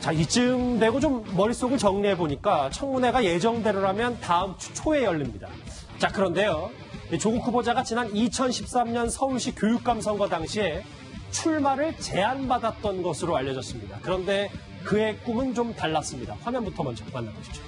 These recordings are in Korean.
자, 이쯤 되고 좀 머릿속을 정리해보니까 청문회가 예정대로라면 다음 주 초에 열립니다. 자, 그런데요. 조국 후보자가 지난 2013년 서울시 교육감 선거 당시에 출마를 제안받았던 것으로 알려졌습니다. 그런데 그의 꿈은 좀 달랐습니다. 화면부터 먼저 만나보시죠.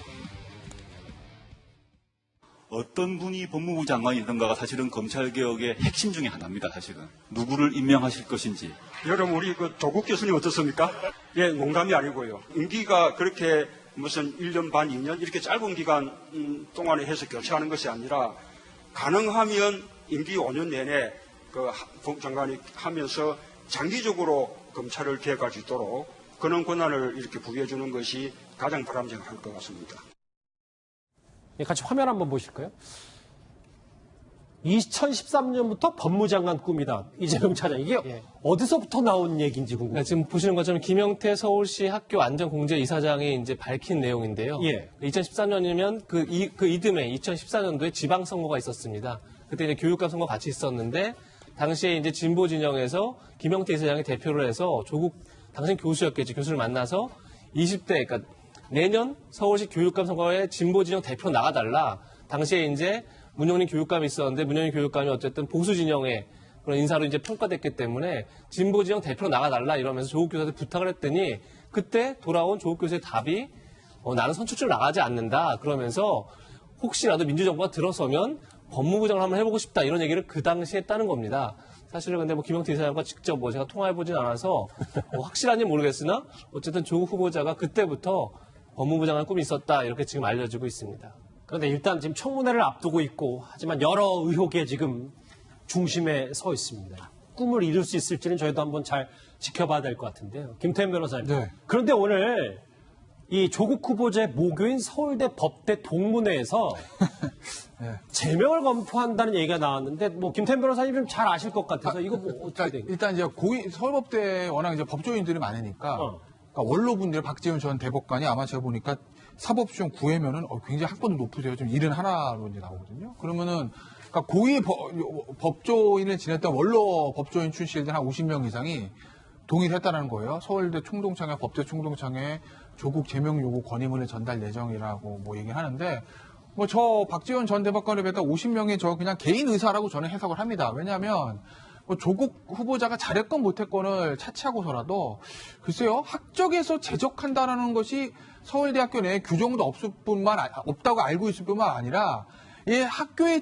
어떤 분이 법무부 장관이든가가 사실은 검찰개혁의 핵심 중에 하나입니다, 사실은. 누구를 임명하실 것인지. 여러분, 우리 조국 교수님 어떻습니까? 예, 농담이 아니고요. 임기가 그렇게 무슨 1년 반, 2년 이렇게 짧은 기간 동안에 해서 교체하는 것이 아니라 가능하면 임기 5년 내내 법 장관이 하면서 장기적으로 검찰을 개혁할 수 있도록 그런 권한을 이렇게 부여해 주는 것이 가장 바람직할 것 같습니다. 같이 화면 한번 보실까요? 2013년부터 법무장관 꿈이다. 이재명 차장. 이게 어디서부터 나온 얘기인지 궁금해요. 네, 지금 보시는 것처럼 김영태 서울시 학교 안전공제 이사장이 이제 밝힌 내용인데요. 2013년이면 그 이듬해 2014년도에 지방선거가 있었습니다. 그때 이제 교육감 선거 같이 있었는데 당시에 이제 진보 진영에서 김영태 이사장이 대표를 해서 조국 당신 교수였겠지. 교수를 만나서 20대 그러니까 내년 서울시 교육감 선거에 진보 진영 대표 나가달라. 당시에 이제 문용린 교육감이 있었는데 문용린 교육감이 어쨌든 보수 진영의 그런 인사로 이제 평가됐기 때문에 진보 진영 대표 나가달라 이러면서 조국 교수한테 부탁을 했더니 그때 돌아온 조국 교수의 답이 나는 선출직으로 나가지 않는다. 그러면서 혹시라도 민주정부가 들어서면 법무부 장관을 한번 해보고 싶다 이런 얘기를 그 당시에 했다는 겁니다. 사실은 근데 김영태 이사장과 직접 제가 통화해보진 않아서 확실한지 모르겠으나 어쨌든 조국 후보자가 그때부터 법무부 장관 꿈이 있었다 이렇게 지금 알려지고 있습니다. 그런데 일단 지금 청문회를 앞두고 있고 하지만 여러 의혹에 지금 중심에 서 있습니다. 꿈을 이룰 수 있을지는 저희도 한번 잘 지켜봐야 될 것 같은데요. 김태현 변호사님. 네. 그런데 오늘 이 조국 후보자의 모교인 서울대 법대 동문회에서 네. 제명을 검토한다는 얘기가 나왔는데 김태현 변호사님 좀 잘 아실 것 같아서 이거 어떻게 되겠어요? 일단 이제 서울법대에 워낙 이제 법조인들이 많으니까 그러니까 원로분들 박지훈 전 대법관이 아마 제가 보니까 사법시험 9회면은 굉장히 학번도 높으세요. 좀 71로 이제 나오거든요. 그러면은 그러니까 고위 법조인을 지냈던 원로 법조인 출신들 한 50명 이상이 동의를 했다는 거예요. 서울대 총동창회, 법대 총동창회 조국 제명 요구 건의문을 전달 예정이라고 뭐 얘기를 하는데 저 박지원 전 대법관에 비해서 50명이 저 그냥 개인 의사라고 저는 해석을 합니다. 왜냐하면 조국 후보자가 잘했건 못했건을 차치하고서라도 글쎄요 학적에서 제적한다라는 것이 서울대학교 내에 규정도 없다고 알고 있을 뿐만 아니라 이 학교의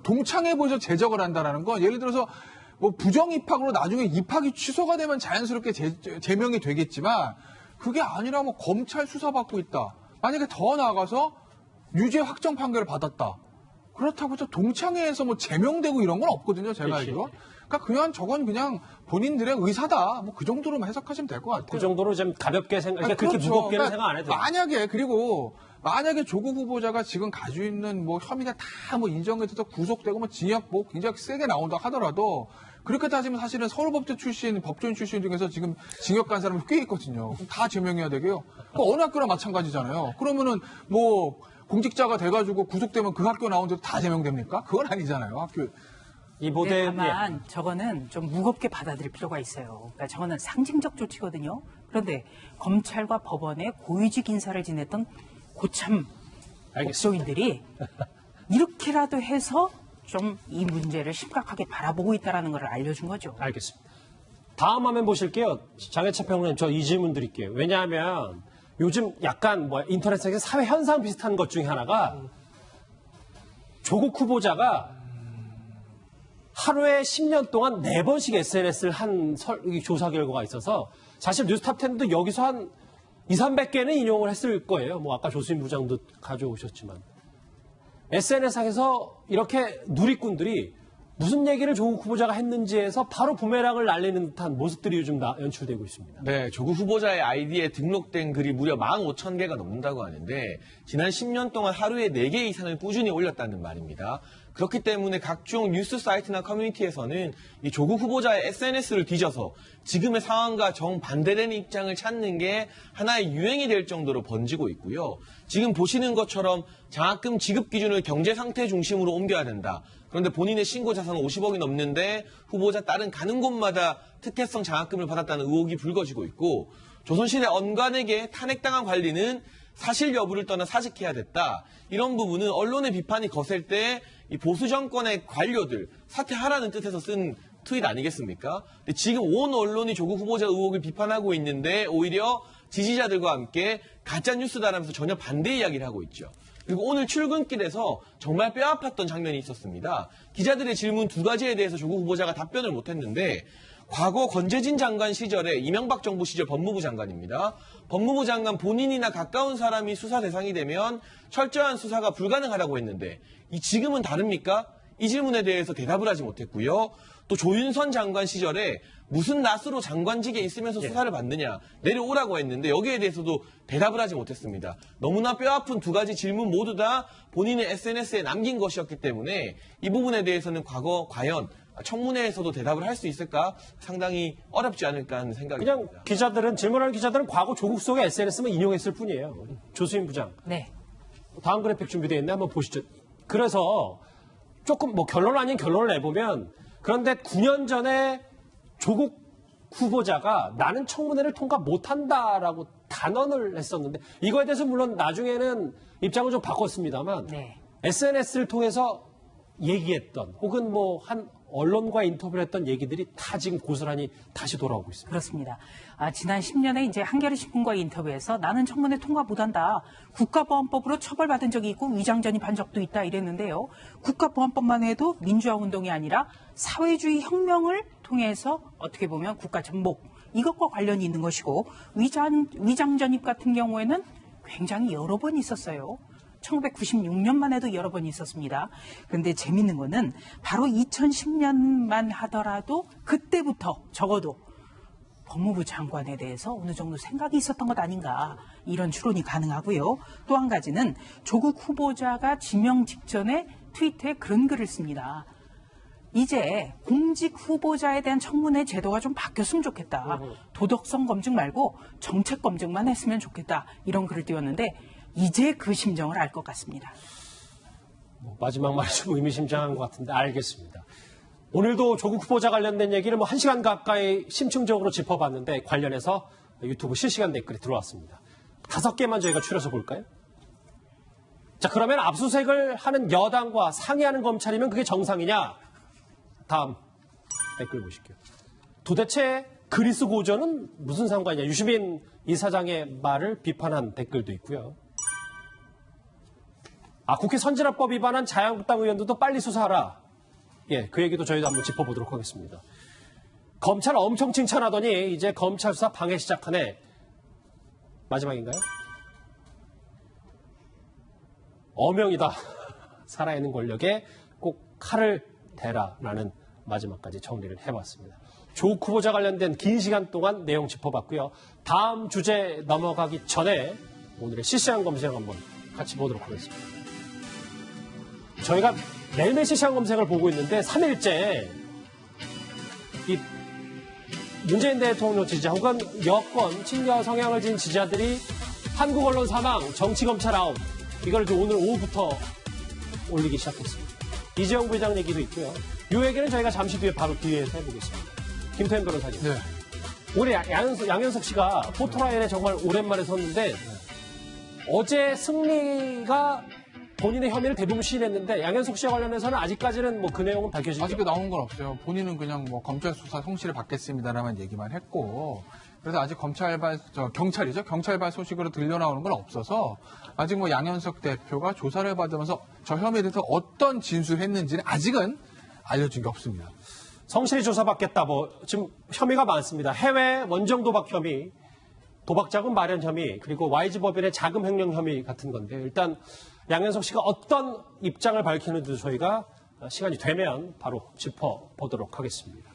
동창회부에서 제적을 한다라는 건 예를 들어서 부정 입학으로 나중에 입학이 취소가 되면 자연스럽게 제명이 되겠지만 그게 아니라 검찰 수사받고 있다. 만약에 더 나아가서 유죄 확정 판결을 받았다. 그렇다고 해서 동창회에서 제명되고 이런 건 없거든요, 제가 알기로. 그러니까 저건 그냥 본인들의 의사다. 그 정도로만 해석하시면 될 것 같아요. 그 정도로 좀 가볍게 생각, 그렇게 그렇죠. 무겁게는 생각 안 해도 돼요. 만약에 조국 후보자가 지금 가지고 있는 혐의가 다 인정돼서 구속되고 징역 굉장히 세게 나온다 하더라도 그렇게 따지면 사실은 서울법대 출신, 법조인 출신 중에서 지금 징역 간 사람이 꽤 있거든요. 그럼 다 제명해야 되게요. 어느 학교나 마찬가지잖아요. 그러면은 공직자가 돼가지고 구속되면 그 학교 나온 데도 다 제명됩니까? 그건 아니잖아요. 학교. 네, 다만 저거는 좀 무겁게 받아들일 필요가 있어요. 그러니까 저거는 상징적 조치거든요. 그런데 검찰과 법원의 고위직 인사를 지냈던 고참 법조인들이 이렇게라도 해서 좀 이 문제를 심각하게 바라보고 있다는 걸 알려준 거죠. 알겠습니다. 다음 화면 보실게요. 장혜찬 평론가님, 저 이 질문 드릴게요. 왜냐하면 요즘 약간 인터넷상에서 사회 현상 비슷한 것 중에 하나가 조국 후보자가 하루에 10년 동안 4번씩 SNS를 한 조사 결과가 있어서 사실 뉴스탑10도 여기서 한 200~300개는 인용을 했을 거예요. 아까 조수인 부장도 가져오셨지만. SNS상에서 이렇게 누리꾼들이 무슨 얘기를 조국 후보자가 했는지에서 바로 부메랑을 날리는 듯한 모습들이 요즘 연출되고 있습니다. 네, 조국 후보자의 아이디에 등록된 글이 무려 15,000개가 넘는다고 하는데 지난 10년 동안 하루에 4개 이상을 꾸준히 올렸다는 말입니다. 그렇기 때문에 각종 뉴스 사이트나 커뮤니티에서는 이 조국 후보자의 SNS를 뒤져서 지금의 상황과 정반대되는 입장을 찾는 게 하나의 유행이 될 정도로 번지고 있고요. 지금 보시는 것처럼 장학금 지급 기준을 경제 상태 중심으로 옮겨야 된다. 그런데 본인의 신고 자산은 50억이 넘는데 후보자 딸은 가는 곳마다 특혜성 장학금을 받았다는 의혹이 불거지고 있고 조선시대 언관에게 탄핵당한 관리는 사실 여부를 떠나 사직해야 됐다. 이런 부분은 언론의 비판이 거셀 때 이 보수 정권의 관료들 사퇴하라는 뜻에서 쓴 트윗 아니겠습니까? 근데 지금 온 언론이 조국 후보자 의혹을 비판하고 있는데 오히려 지지자들과 함께 가짜 뉴스다라면서 전혀 반대 이야기를 하고 있죠. 그리고 오늘 출근길에서 정말 뼈아팠던 장면이 있었습니다. 기자들의 질문 두 가지에 대해서 조국 후보자가 답변을 못했는데 과거 권재진 장관 시절에 이명박 정부 시절 법무부 장관입니다. 법무부 장관 본인이나 가까운 사람이 수사 대상이 되면 철저한 수사가 불가능하다고 했는데 지금은 다릅니까? 이 질문에 대해서 대답을 하지 못했고요. 또 조윤선 장관 시절에 무슨 낯으로 장관직에 있으면서 수사를 받느냐 내려오라고 했는데 여기에 대해서도 대답을 하지 못했습니다. 너무나 뼈아픈 두 가지 질문 모두 다 본인의 SNS에 남긴 것이었기 때문에 이 부분에 대해서는 과연 청문회에서도 대답을 할 수 있을까 상당히 어렵지 않을까 하는 생각이 그냥 듭니다. 기자들은 질문하는 기자들은 과거 조국 속의 SNS만 인용했을 뿐이에요. 조수인 부장. 네. 다음 그래픽 준비되어 있는데 한번 보시죠. 그래서 조금 뭐 결론 아닌 결론을 내보면 그런데 9년 전에 조국 후보자가 나는 청문회를 통과 못한다라고 단언을 했었는데 이거에 대해서 물론 나중에는 입장을 좀 바꿨습니다만 네. SNS를 통해서 얘기했던 혹은 뭐 한 언론과 인터뷰를 했던 얘기들이 다 지금 고스란히 다시 돌아오고 있습니다. 그렇습니다. 지난 10년에 이제 한겨레 신문과의 인터뷰에서 나는 청문회 통과 못한다. 국가보안법으로 처벌받은 적이 있고 위장 전입한 적도 있다 이랬는데요. 국가보안법만 해도 민주화 운동이 아니라 사회주의 혁명을 통해서 어떻게 보면 국가 전복 이것과 관련이 있는 것이고 위장 전입 같은 경우에는 굉장히 여러 번 있었어요. 1996년만 해도 여러 번 있었습니다. 그런데 재밌는 거는 바로 2010년만 하더라도 그때부터 적어도 법무부 장관에 대해서 어느 정도 생각이 있었던 것 아닌가 이런 추론이 가능하고요. 또 한 가지는 조국 후보자가 지명 직전에 트위터에 그런 글을 씁니다. 이제 공직 후보자에 대한 청문회 제도가 좀 바뀌었으면 좋겠다. 도덕성 검증 말고 정책 검증만 했으면 좋겠다. 이런 글을 띄웠는데 이제 그 심정을 알 것 같습니다. 마지막 말이 좀 의미심장한 것 같은데 알겠습니다. 오늘도 조국 후보자 관련된 얘기를 뭐 1시간 가까이 심층적으로 짚어봤는데 관련해서 유튜브 실시간 댓글이 들어왔습니다. 5개만 저희가 추려서 볼까요? 자, 그러면 압수수색을 하는 여당과 상의하는 검찰이면 그게 정상이냐? 다음 댓글 보실게요. 도대체 그리스 고전은 무슨 상관이냐? 유시민 이사장의 말을 비판한 댓글도 있고요. 국회 선진화법 위반한 자유한국당 의원들도 빨리 수사하라. 예, 그 얘기도 저희도 한번 짚어보도록 하겠습니다. 검찰 엄청 칭찬하더니 이제 검찰 수사 방해 시작하네. 마지막인가요? 어명이다. 살아있는 권력에 꼭 칼을 대라라는 마지막까지 정리를 해봤습니다. 조국 후보자 관련된 긴 시간 동안 내용 짚어봤고요. 다음 주제 넘어가기 전에 오늘의 실시간 검색 한번 같이 보도록 하겠습니다. 저희가 매일매일 실시간 검색을 보고 있는데 3일째 이 문재인 대통령 지지자 혹은 여권 친여 성향을 지닌 지지자들이 한국 언론 사망, 정치 검찰 아웃 이걸 이제 오늘 오후부터 올리기 시작했습니다. 이재용 부회장 얘기도 있고요. 이 얘기는 저희가 잠시 뒤에 바로 뒤에서 해보겠습니다. 김태현 변호사님. 네. 올해 양현석 씨가 포토라인에 정말 오랜만에 섰는데 어제 승리가 본인의 혐의를 대부분 시인했는데 양현석 씨와 관련해서는 아직까지는 뭐 그 내용은 밝혀지지 아직 나온 건 없어요. 본인은 그냥 뭐 검찰 수사 성실히 받겠습니다라는 얘기만 했고, 그래서 아직 경찰발 소식으로 들려나오는 건 없어서 아직 뭐 양현석 대표가 조사를 받으면서 저 혐의에 대해서 어떤 진술했는지는 아직은 알려진 게 없습니다. 성실히 조사받겠다. 지금 혐의가 많습니다. 해외 원정 도박 혐의, 도박자금 마련 혐의, 그리고 YG 법인의 자금 횡령 혐의 같은 건데 일단 양현석 씨가 어떤 입장을 밝히는지도 저희가 시간이 되면 바로 짚어보도록 하겠습니다.